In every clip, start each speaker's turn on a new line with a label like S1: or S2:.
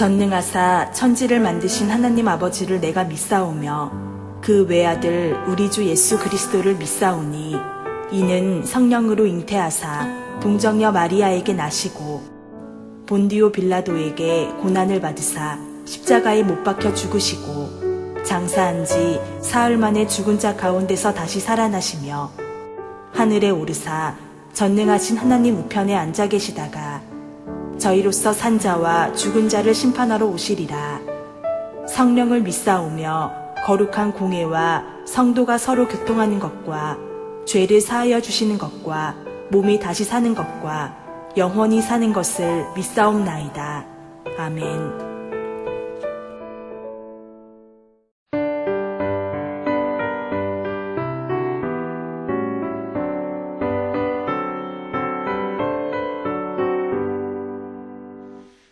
S1: 전능하사 천지를 만드신 하나님 아버지를 내가 믿사오며 그 외아들 우리 주 예수 그리스도를 믿사오니 이는 성령으로 잉태하사 동정녀 마리아에게 나시고 본디오 빌라도에게 고난을 받으사 십자가에 못 박혀 죽으시고 장사한 지 사흘 만에 죽은 자 가운데서 다시 살아나시며 하늘에 오르사 전능하신 하나님 우편에 앉아 계시다가 저희로서 산 자와 죽은 자를 심판하러 오시리라. 성령을 믿사오며 거룩한 공회와 성도가 서로 교통하는 것과 죄를 사하여 주시는 것과 몸이 다시 사는 것과 영원히 사는 것을 믿사옵나이다. 아멘.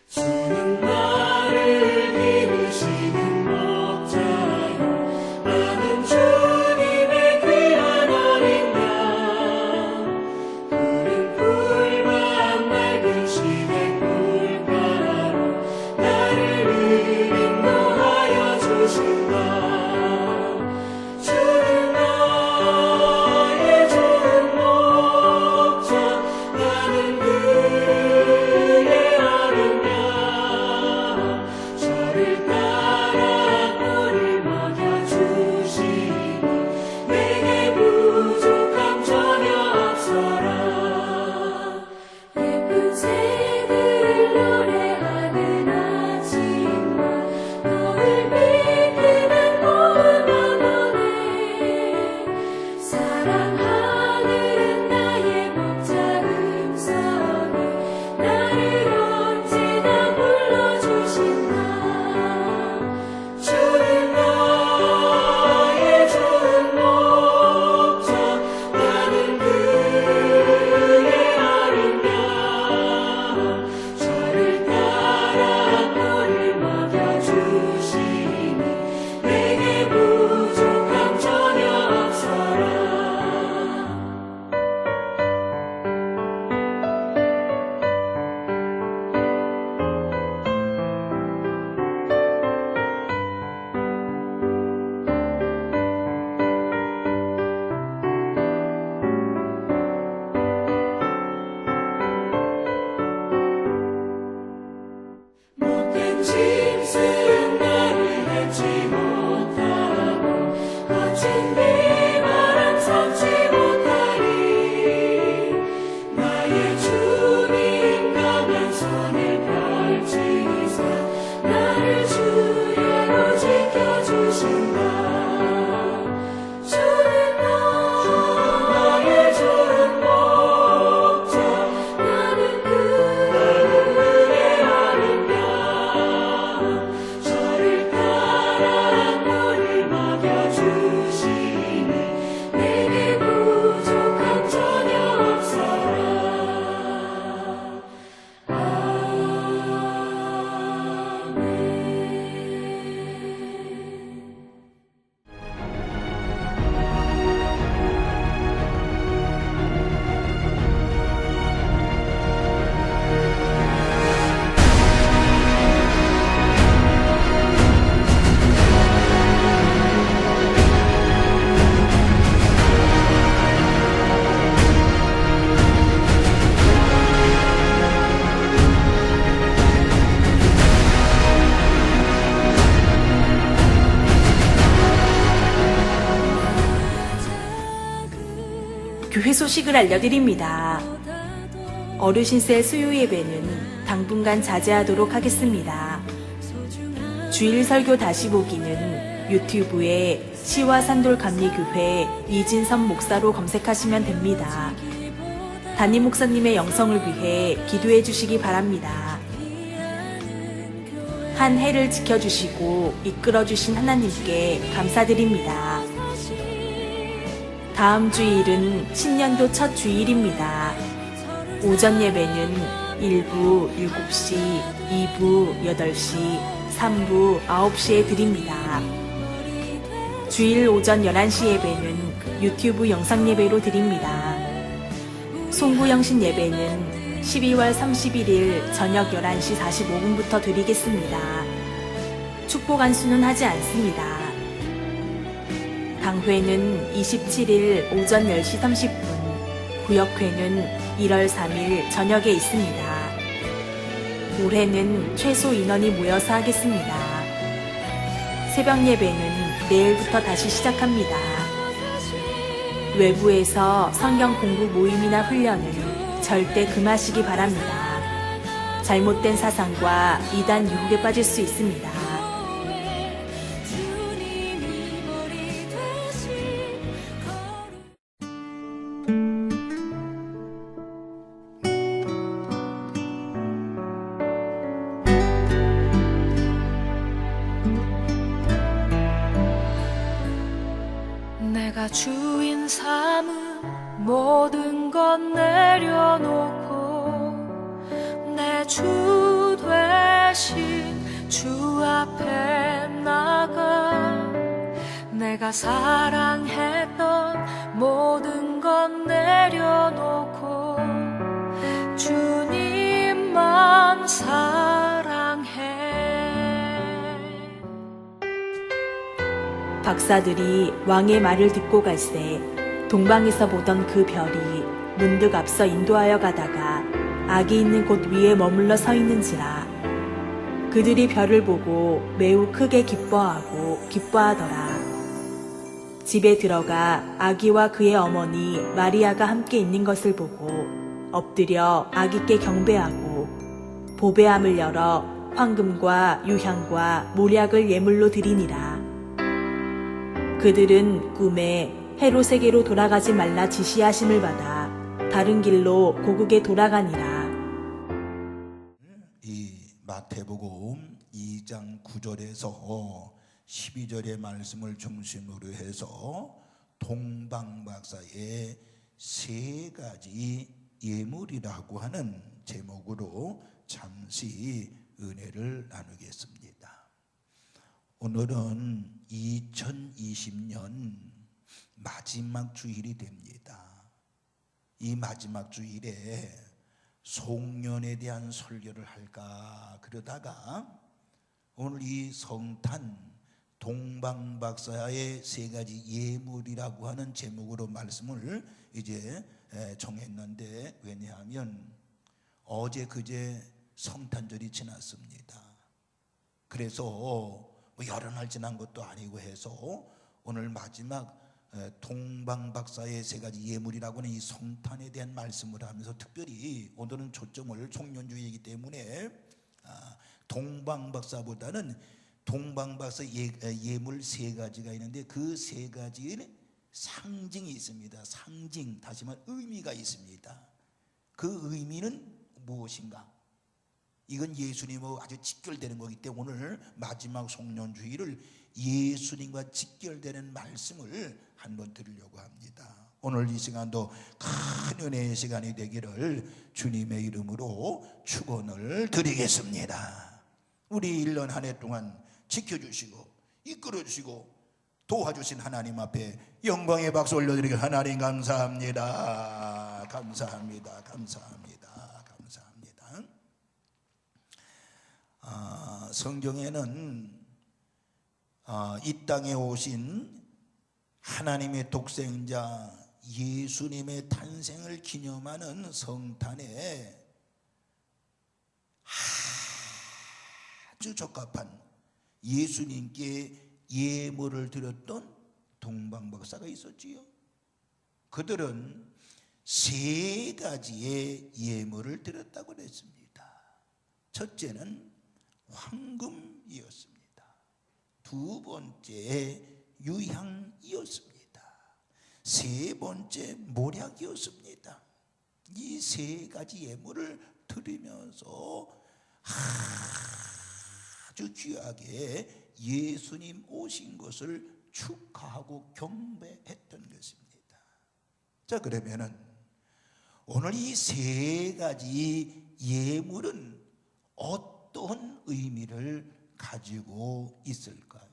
S2: 주는 나를 기르시는 목자요 나는 주님의 귀한 어린 양 푸른 풀과 맑은 시냇 물가로 나를 인도하여 주신다. 주는 나의 좋은 목자 나는 그의 어린 양 저를 따라 꿀을 먹여주시니 내게 부족함 전혀 없어라. 예쁜 새들 노래하는 아침과 너를 믿는 모든 언어네 사랑하는 나의 목자 음성이 나를 언제나 불러주신다. 주는 나의 좋은 목자 나는 그의 어린 양 저를 따라 꿀을 먹여주시니 내게 부족함 전혀 없어라. 못된 짐승 나를 밟지 못하고 거친 비바람 삼지 못하리. 나의 주님 가면 손을 펼치사 나를 주야로 지켜주신다. 주는 나의 좋은 목자 나는 그의 어린 양 저를 따라 꿀을 먹여주시니 내게 부족함 전혀 없어라. 아멘.
S1: 교회 소식을 알려드립니다. 어르신세 수요 예배는 당분간 자제하도록 하겠습니다. 주일 설교 다시 보기는 유튜브에 시와 산돌 감리교회 이진선 목사로 검색하시면 됩니다. 담임 목사님의 영성을 위해 기도해 주시기 바랍니다. 한 해를 지켜주시고 이끌어주신 하나님께 감사드립니다. 다음 주일은 신년도 첫 주일입니다. 오전 예배는 1부 7시, 2부 8시, 3부 9시에 드립니다. 주일 오전 11시 예배는 유튜브 영상 예배로 드립니다. 송구영신 예배는 12월 31일 저녁 11시 45분부터 드리겠습니다. 축복 안수는 하지 않습니다. 당회는 27일 오전 10시 30분, 구역회는 1월 3일 저녁에 있습니다. 올해는 최소 인원이 모여서 하겠습니다. 새벽 예배는 내일부터 다시 시작합니다. 외부에서 성경 공부 모임이나 훈련은 절대 금하시기 바랍니다. 잘못된 사상과 이단 유혹에 빠질 수 있습니다.
S2: 내가 주인 삼은 모든 것 내려놓고 내 주 되신 주 앞에 나가 내가 사랑했던 모든 것 내려놓고 주님만 사랑해.
S1: 박사들이 왕의 말을 듣고 갈새 동방에서 보던 그 별이 문득 앞서 인도하여 가다가 악이 있는 곳 위에 머물러 서 있는지라. 그들이 별을 보고 매우 크게 기뻐하더라. 집에 들어가 아기와 그의 어머니 마리아가 함께 있는 것을 보고 엎드려 아기께 경배하고 보배함을 열어 황금과 유향과 몰약을 예물로 드리니라. 그들은 꿈에 헤롯에게로 돌아가지 말라 지시하심을 받아 다른 길로 고국에 돌아가니라.
S3: 이 마태복음 2장 9절에서 12절의 말씀을 중심으로 해서 동방박사의 세 가지 예물이라고 하는 제목으로 잠시 은혜를 나누겠습니다. 오늘은 2020년 마지막 주일이 됩니다. 이 마지막 주일에 송년에 대한 설교를 할까 그러다가 오늘 이 성탄 동방박사의 세 가지 예물이라고 하는 제목으로 말씀을 이제 정했는데, 왜냐하면 어제 그제 성탄절이 지났습니다. 그래서 여러 날 지난 것도 아니고 해서 오늘 마지막 동방박사의 세 가지 예물이라고 하는 이 성탄에 대한 말씀을 하면서 특별히 오늘은 초점을 송년주의이기 때문에 동방박사보다는 동방박사 예물 세 가지가 있는데 그 세 가지의 상징이 있습니다. 상징, 다시 말해 의미가 있습니다. 그 의미는 무엇인가? 이건 예수님과 아주 직결되는 거기 때문에 오늘 마지막 송년주의를 예수님과 직결되는 말씀을 한번 드리려고 합니다. 오늘 이 시간도 큰 은혜의 시간이 되기를 주님의 이름으로 축원을 드리겠습니다. 우리 1년 한 해 동안 지켜주시고 이끌어주시고 도와주신 하나님 앞에 영광의 박수 올려드리고 하나님 감사합니다. 감사합니다. 감사합니다. 감사합니다. 성경에는 이 땅에 오신 하나님의 독생자 예수님의 탄생을 기념하는 성탄에 아주 적합한 예수님께 예물을 드렸던 동방박사가 있었지요. 그들은 세 가지의 예물을 드렸다고 했습니다. 첫째는 황금이었습니다. 두 번째 유향이었습니다. 세 번째 몰약이었습니다. 이 세 가지 예물을 드리면서 아주 귀하게 예수님 오신 것을 축하하고 경배했던 것입니다. 자, 그러면은 오늘 이 세 가지 예물은 어떤 의미를 가지고 있을까요?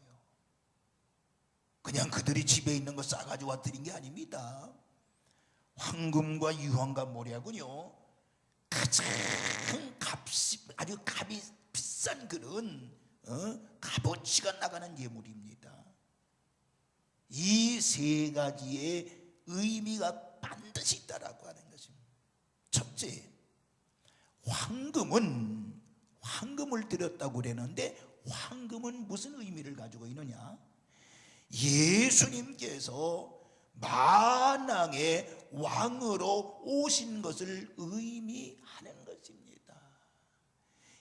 S3: 그냥 그들이 집에 있는 거 싸가지고 와 드린 게 아닙니다. 황금과 유황과 모략은요, 큰 가장 아주 값이 비싼 그런 값어치가 나가는 예물입니다. 이 세 가지의 의미가 반드시 있다라고 하는 것입니다. 첫째, 황금을 드렸다고 그랬는데 황금은 무슨 의미를 가지고 있느냐? 예수님께서 만왕의 왕으로 오신 것을 의미하는 것입니다.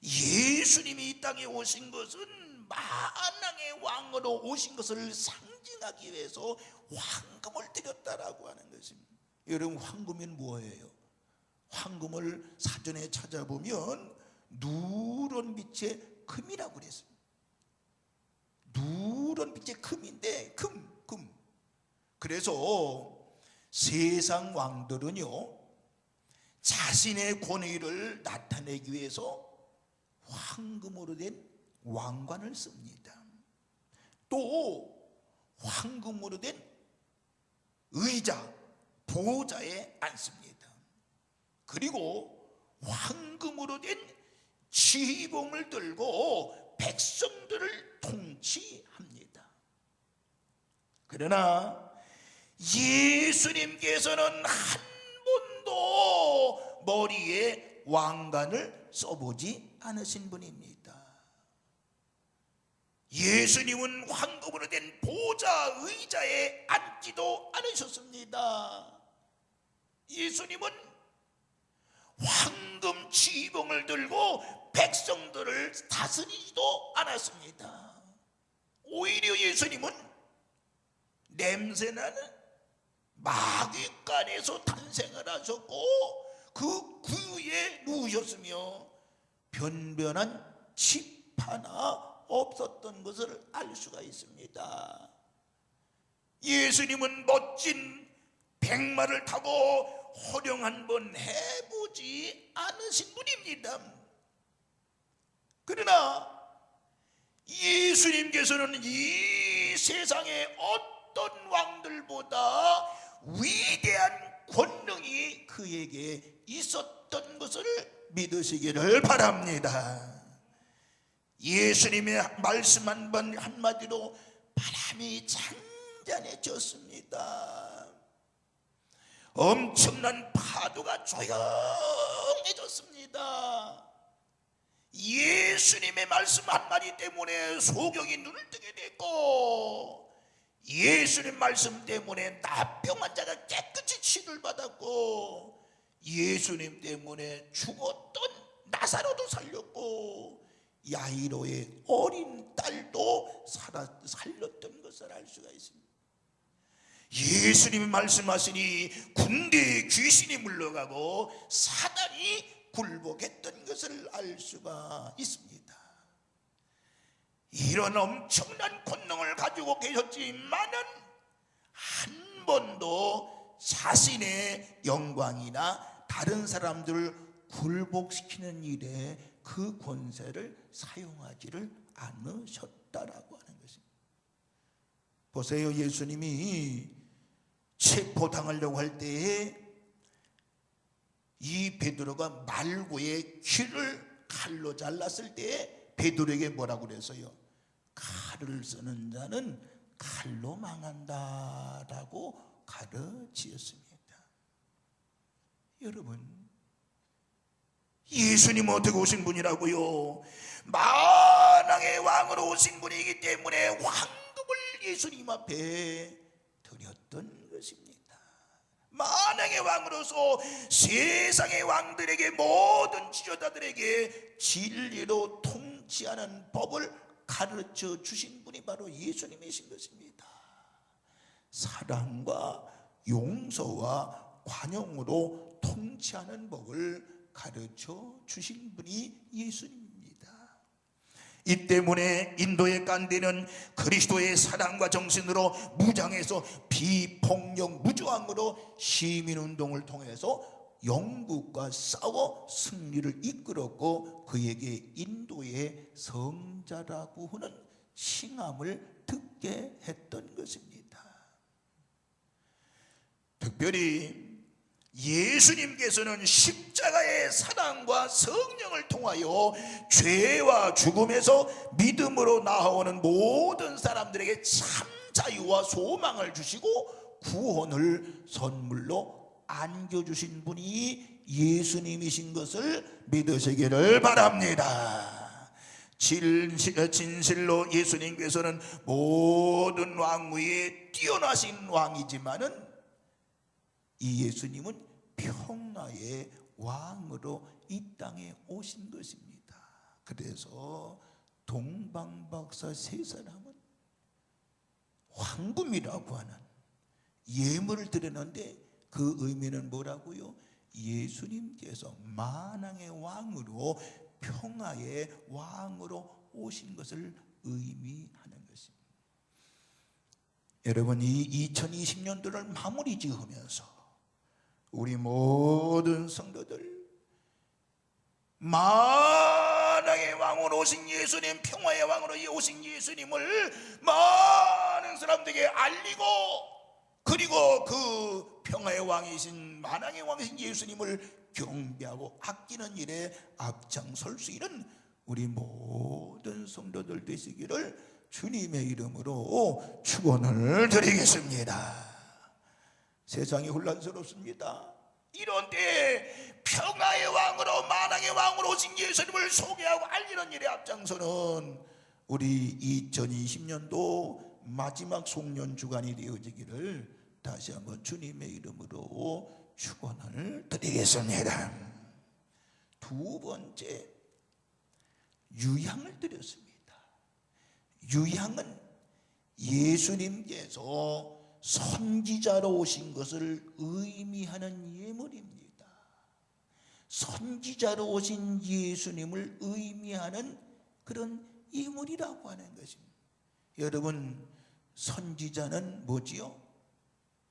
S3: 예수님이 이 땅에 오신 것은 만왕의 왕으로 오신 것을 상징하기 위해서 황금을 드렸다라고 하는 것입니다. 여러분, 황금은 뭐예요? 황금을 사전에 찾아보면 누런 빛의 금이라고 그랬습니다. 누런 빛의 금인데 금. 그래서 세상 왕들은요, 자신의 권위를 나타내기 위해서 황금으로 된 왕관을 씁니다. 또 황금으로 된 의자, 보좌에 앉습니다. 그리고 황금으로 된 지휘봉을 들고 백성들을 통치합니다. 그러나 예수님께서는 한 번도 머리에 왕관을 써보지 않으신 분입니다. 예수님은 황금으로 된 보좌 의자에 앉지도 않으셨습니다. 예수님은 황금 지휘봉을 들고 백성들을 다스리지도 않았습니다. 오히려 예수님은 냄새나는 마귀간에서 탄생을 하셨고 그 구유에 누우셨으며 변변한 칩 하나 없었던 것을 알 수가 있습니다. 예수님은 멋진 백마를 타고 호령 한번 해보지 않으신 분입니다. 그러나 예수님께서는 이 세상의 어떤 왕들보다 위대한 권능이 그에게 있었던 것을 믿으시기를 바랍니다. 예수님의 말씀 한마디로 바람이 잔잔해졌습니다. 엄청난 파도가 조용해졌습니다. 예수님의 말씀 한마디 때문에 소경이 눈을 뜨게 됐고, 예수님 말씀 때문에 나병 환자가 깨끗이 치료를 받았고, 예수님 때문에 죽었던 나사로도 살렸고, 야이로의 어린 딸도 살렸던 것을 알 수가 있습니다. 예수님이 말씀하시니 군대에 귀신이 물러가고 사단이 굴복했던 것을 알 수가 있습니다. 이런 엄청난 권능을 가지고 계셨지만은 한 번도 자신의 영광이나 다른 사람들을 굴복시키는 일에 그 권세를 사용하지를 않으셨다라고 하는 것입니다. 보세요, 예수님이 체포당하려고 할 때에 이 베드로가 말고의 귀를 칼로 잘랐을 때에 베드로에게 뭐라고 그랬어요? 칼을 쓰는 자는 칼로 망한다라고 가르치었습니다. 여러분, 예수님은 어떻게 오신 분이라고요? 만왕의 왕으로 오신 분이기 때문에 황금을 예수님 앞에 드렸던 것입니다. 만왕의 왕으로서 세상의 왕들에게, 모든 지도자들에게 진리로 통치하는 법을 가르쳐 주신 분이 바로 예수님이신 것입니다. 사랑과 용서와 관용으로 통치하는 법을 가르쳐 주신 분이 예수님입니다. 이 때문에 인도의 간데는 그리스도의 사랑과 정신으로 무장해서 비폭력 무저항으로 시민운동을 통해서 영국과 싸워 승리를 이끌었고, 그에게 인도의 성자라고 하는 칭함을 듣게 했던 것입니다. 특별히 예수님께서는 십자가의 사랑과 성령을 통하여 죄와 죽음에서 믿음으로 나아오는 모든 사람들에게 참 자유와 소망을 주시고 구원을 선물로 안겨주신 분이 예수님이신 것을 믿으시기를 바랍니다. 진실로 예수님께서는 모든 왕 위에 뛰어나신 왕이지만은 이 예수님은 평화의 왕으로 이 땅에 오신 것입니다. 그래서 동방박사 세 사람은 황금이라고 하는 예물을 드렸는데 그 의미는 뭐라고요? 예수님께서 만왕의 왕으로 평화의 왕으로 오신 것을 의미하는 것입니다. 여러분, 이 2020년도를 마무리 지으면서 우리 모든 성도들 만왕의 왕으로 오신 예수님, 평화의 왕으로 오신 예수님을 많은 사람들에게 알리고, 그리고 그 평화의 왕이신 만왕의 왕이신 예수님을 경배하고 아끼는 일에 앞장설 수 있는 우리 모든 성도들 되시기를 주님의 이름으로 축원을 드리겠습니다. 세상이 혼란스럽습니다. 이런 때 평화의 왕으로 만왕의 왕으로 오신 예수님을 소개하고 알리는 일에 앞장서는 우리 2020년도 마지막 송년 주간이 되어지기를 다시 한번 주님의 이름으로 축원을 드리겠습니다. 두 번째, 유향을 드렸습니다. 유향은 예수님께서 선지자로 오신 것을 의미하는 예물입니다. 선지자로 오신 예수님을 의미하는 그런 예물이라고 하는 것입니다. 여러분, 선지자는 뭐지요?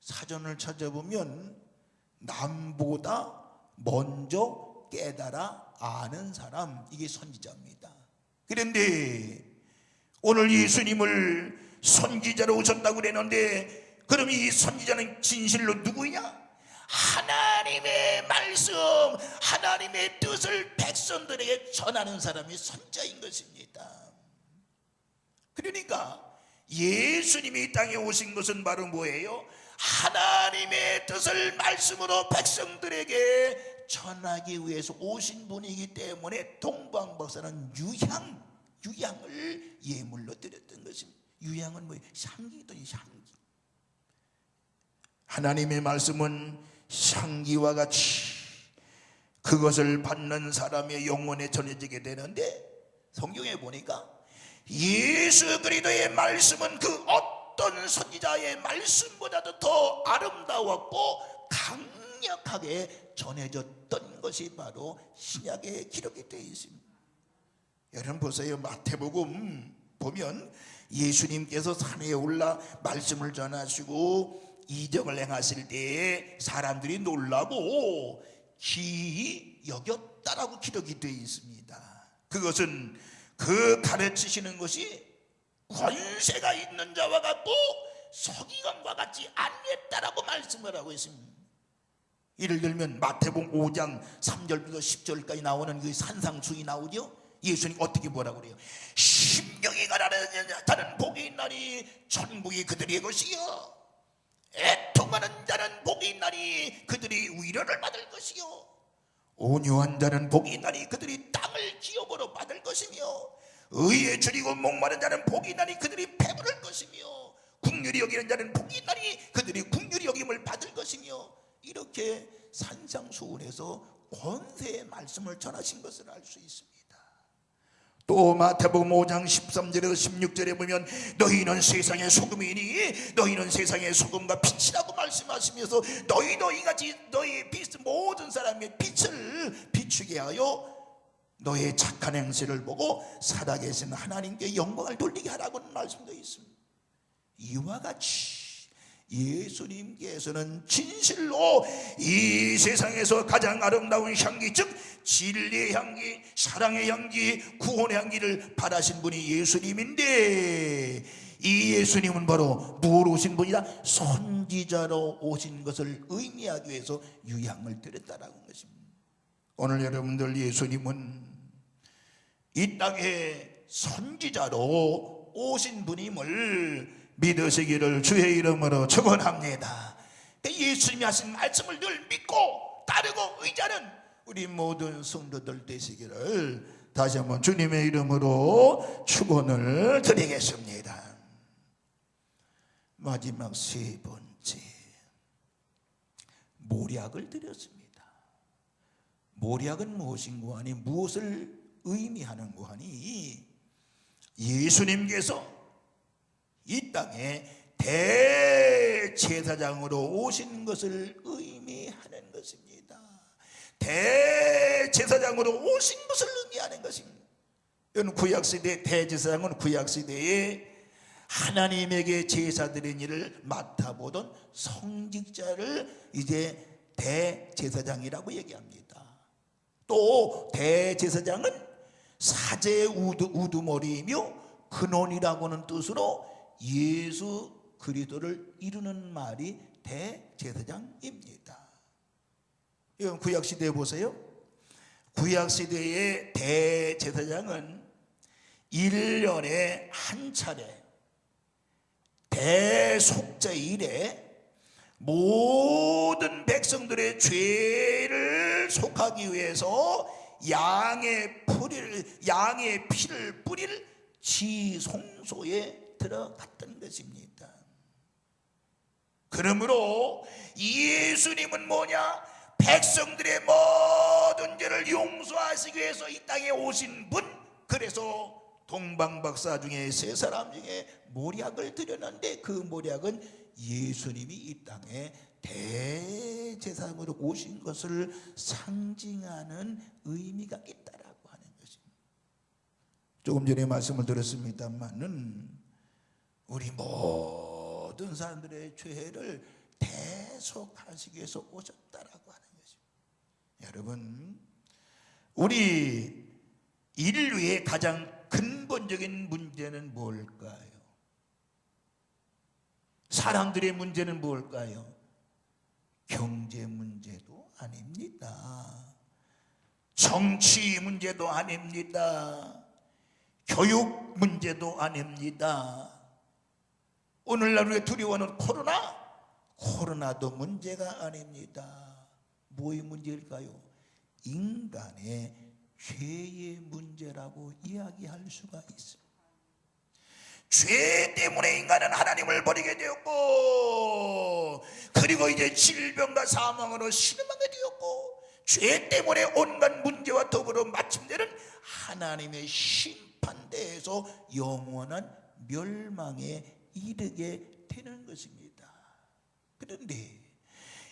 S3: 사전을 찾아보면 남보다 먼저 깨달아 아는 사람, 이게 선지자입니다. 그런데 오늘 예수님을 선지자로 오셨다고 그랬는데, 그럼 이 선지자는 진실로 누구냐? 하나님의 말씀, 하나님의 뜻을 백성들에게 전하는 사람이 선지자인 것입니다. 그러니까 예수님이 이 땅에 오신 것은 바로 뭐예요? 하나님의 뜻을 말씀으로 백성들에게 전하기 위해서 오신 분이기 때문에 동방박사는 유향을 예물로 드렸던 것입니다. 유향은 뭐예요? 향기더니 향기. 하나님의 말씀은 향기와 같이 그것을 받는 사람의 영혼에 전해지게 되는데, 성경에 보니까 예수 그리스도의 말씀은 그 어떤 선지자의 말씀보다도 더 아름다웠고 강력하게 전해졌던 것이 바로 신약에 기록이 되어 있습니다. 여러분 보세요. 마태복음 보면 예수님께서 산에 올라 말씀을 전하시고 이적을 행하실 때에 사람들이 놀라고 기이 여겼다라고 기록이 되어 있습니다. 그것은 그 가르치시는 것이 권세가 있는 자와 같고 서기관과 같지 않겠다라고 말씀을 하고 있습니다. 예를 들면 마태복음 5장 3절부터 10절까지 나오는 그 산상수이 나오죠. 예수님 어떻게 뭐라고 그래요? 심령이 가라는 자는 복이 있나니 천국이 그들의 것이요, 애통하는 자는 복이 있나니 그들이 위로를 받을 것이요, 온유한 자는 복이 있나니 그들이 땅을 기업으로 받을 것이며, 의에 줄이고 목마른 자는 복이 있나니 그들이 배부를 것이며, 긍휼히 여기는 자는 복이 있나니 그들이 긍휼히 여김을 받을 것이며, 이렇게 산상수훈에서 권세의 말씀을 전하신 것을 알 수 있습니다. 또 마태복음 5장 13절에서 16절에 보면 너희는 세상의 소금이니 너희는 세상의 소금과 빛이라고 말씀하시면서 너희도 이같이 너희의 빛, 모든 사람의 빛을 비추게 하여 너의 착한 행실을 보고 살아계신 하나님께 영광을 돌리게 하라고 말씀되어 있습니다. 이와 같이 예수님께서는 진실로 이 세상에서 가장 아름다운 향기, 즉 진리의 향기, 사랑의 향기, 구원의 향기를 바라신 분이 예수님인데, 이 예수님은 바로 무엇으로 오신 분이다? 선지자로 오신 것을 의미하기 위해서 유향을 드렸다라는 것입니다. 오늘 여러분들, 예수님은 이 땅에 선지자로 오신 분임을 믿으시기를 주의 이름으로 축원합니다. 예수님이 하신 말씀을 늘 믿고 따르고 의지하는 우리 모든 성도들 되시기를 다시 한번 주님의 이름으로 축원을 드리겠습니다. 마지막 세 번째, 모략을 드렸습니다. 모략은 무엇인고 하니, 무엇을 의미하는고 하니, 예수님께서 이 땅에 대제사장으로 오신 것을 의미하는 것입니다. 대제사장으로 오신 것을 의미하는 것입니다. 이건 구약시대 대제사장은 구약시대에 하나님에게 제사드린 일을 맡아보던 성직자를 이제 대제사장이라고 얘기합니다. 또 대제사장은 사제의 우두머리이며 근원이라고 하는 뜻으로 예수 그리스도를 이루는 말이 대제사장입니다. 이건 구약시대에 보세요. 구약시대의 대제사장은 1년에 한 차례 대속죄일에 모든 백성들의 죄를 속하기 위해서 양의 피를 뿌릴 지송소에 들어갔던 것입니다. 그러므로 예수님은 뭐냐? 백성들의 모든 죄를 용서하시기 위해서 이 땅에 오신 분. 그래서 동방박사 중에 세 사람 중에 모략을 드렸는데, 그 모략은 예수님이 이 땅에 대제사장으로 오신 것을 상징하는 의미가 있다라고 하는 것입니다. 조금 전에 말씀을 드렸습니다만은 우리 모든 사람들의 죄를 대속하시기 위해서 오셨다라고 하는 것입니다. 여러분, 우리 인류의 가장 근본적인 문제는 뭘까요? 사람들의 문제는 뭘까요? 경제 문제도 아닙니다. 정치 문제도 아닙니다. 교육 문제도 아닙니다. 오늘날 우리가 두려워하는 코로나도 문제가 아닙니다. 뭐의 문제일까요? 인간의 죄의 문제라고 이야기할 수가 있습니다. 죄 때문에 인간은 하나님을 버리게 되었고, 그리고 이제 질병과 사망으로 신음하게 되었고, 죄 때문에 온갖 문제와 더불어 마침내는 하나님의 심판대에서 영원한 멸망에 이르게 되는 것입니다. 그런데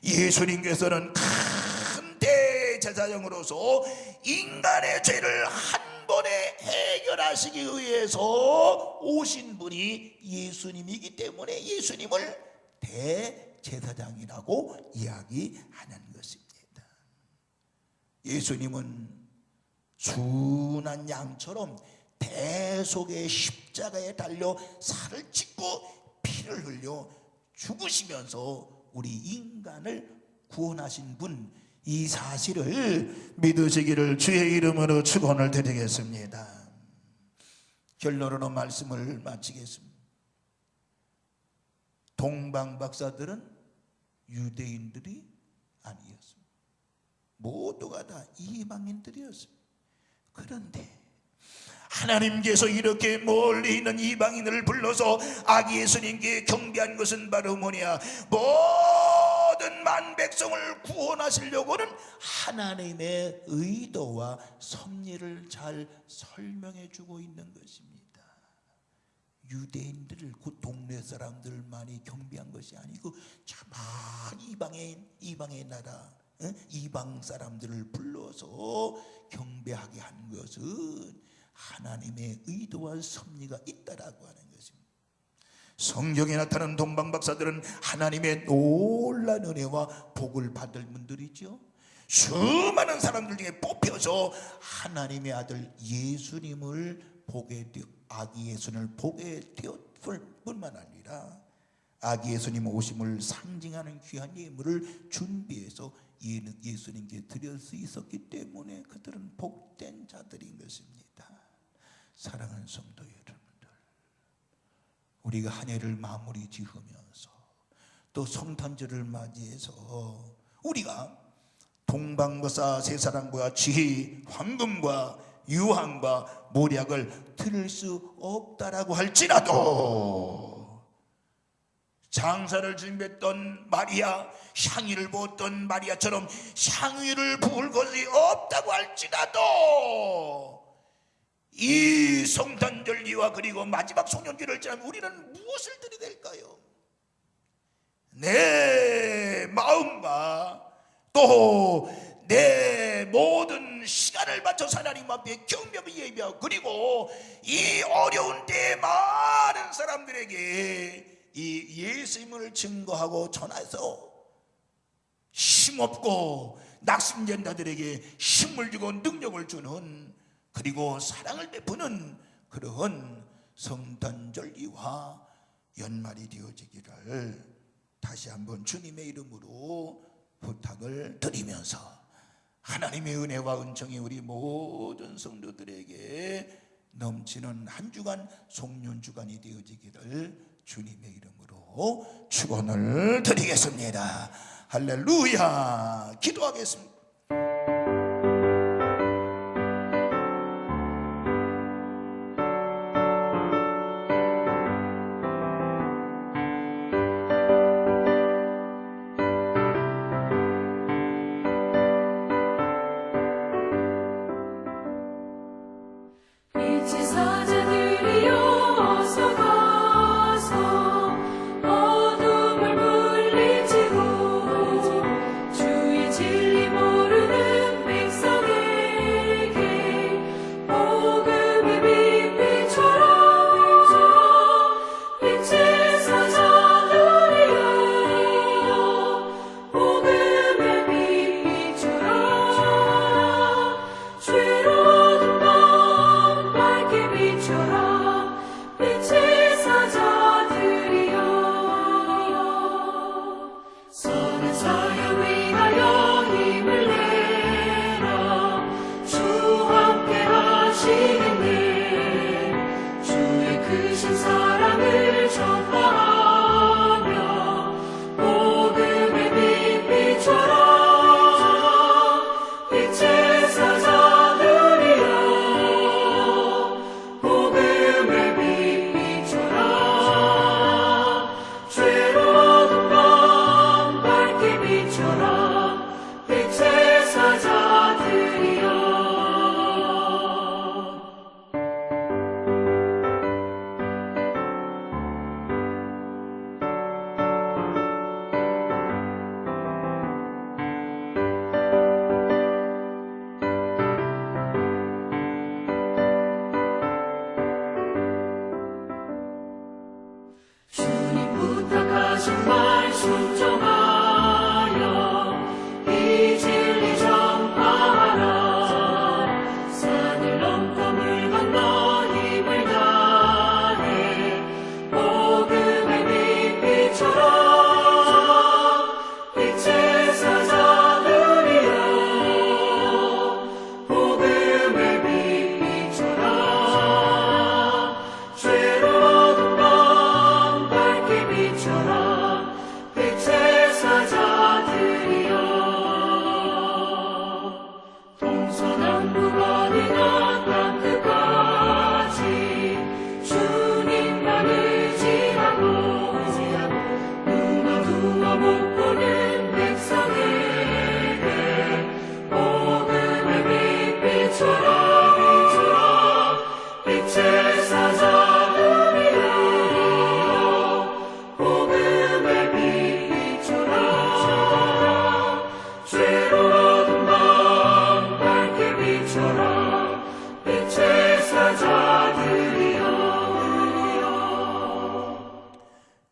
S3: 예수님께서는 큰 대제사장으로서 인간의 죄를 한 번에 해결하시기 위해서 오신 분이 예수님이기 때문에 예수님을 대제사장이라고 이야기하는 것입니다. 예수님은 순한 양처럼 대속의 십자가에 달려 살을 찢고 피를 흘려 죽으시면서 우리 인간을 구원하신 분, 이 사실을 믿으시기를 주의 이름으로 축원을 드리겠습니다. 결론으로 말씀을 마치겠습니다. 동방박사들은 유대인들이 아니었습니다. 모두가 다 이방인들이었습니다. 그런데 하나님께서 이렇게 멀리 있는 이방인을 불러서 아기 예수님께 경배한 것은 바로 뭐냐? 모든 만백성을 구원하시려고는 하나님의 의도와 섭리를 잘 설명해 주고 있는 것입니다. 유대인들을, 그 동네 사람들만이 경배한 것이 아니고 참 이방의 나라, 이방 사람들을 불러서 경배하게 한 것은 하나님의 의도와 섭리가 있다라고 하는 것입니다. 성경에 나타난 동방박사들은 하나님의 놀라운 은혜와 복을 받을 분들이죠. 수많은 사람들 중에 뽑혀서 하나님의 아들 예수님을 보게 되어, 아기 예수님을 보게 되었다. 뿐만 아니라 아기 예수님 오심을 상징하는 귀한 예물을 준비해서 예수님께 드릴 수 있었기 때문에 그들은 복된 자들인 것입니다. 사랑하는 성도 여러분들, 우리가 한 해를 마무리 지으면서 또 성탄절을 맞이해서 우리가 동방보사 세사랑과 지혜, 황금과 유황과 모략을 들을 수 없다라고 할지라도 장사를 준비했던 마리아, 향유를 부었던 마리아처럼 향유를 부을 것이 없다고 할지라도 이 성탄절기와 그리고 마지막 송년기를 지나면 우리는 무엇을 드려야 될까요? 내 마음과 또 내 모든 시간을 맞춰서 하나님 앞에 경배하며 예배하고, 그리고 이 어려운 때에 많은 사람들에게 이 예수님을 증거하고 전해서 힘없고 낙심된 자들에게 힘을 주고 능력을 주는, 그리고 사랑을 베푸는 그러한 성탄절기와 연말이 되어지기를 다시 한번 주님의 이름으로 부탁을 드리면서 하나님의 은혜와 은총이 우리 모든 성도들에게 넘치는 한 주간 송년주간이 되어지기를 주님의 이름으로 축원을 드리겠습니다. 할렐루야. 기도하겠습니다.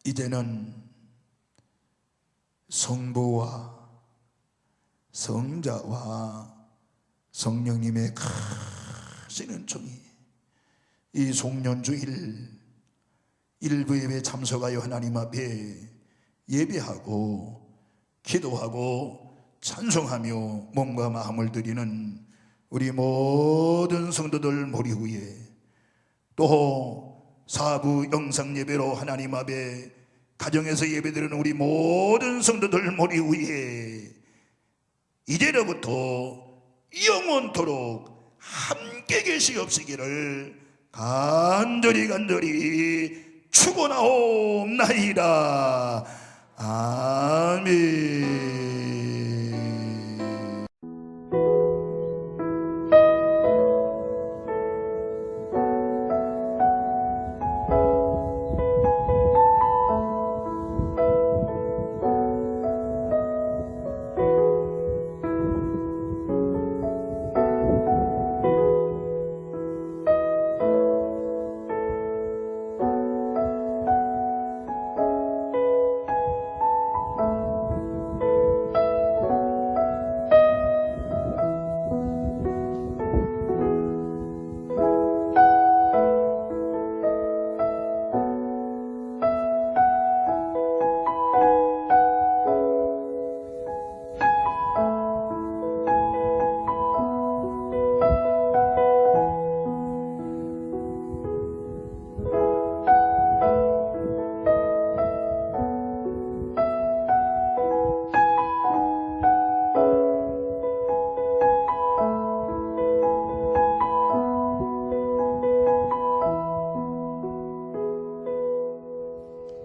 S3: 이제는 성부와 성자와 성령님의 크신 은총이 이 송년주일 일부 예배 참석하여 하나님 앞에 예배하고 기도하고 찬송하며 몸과 마음을 드리는 우리 모든 성도들 머리 위에, 또 사부 영상 예배로 하나님 앞에 가정에서 예배드리는 우리 모든 성도들 머리 위에 이제로부터 영원토록 함께 계시옵시기를 간절히 축원하옵나이다. 아멘.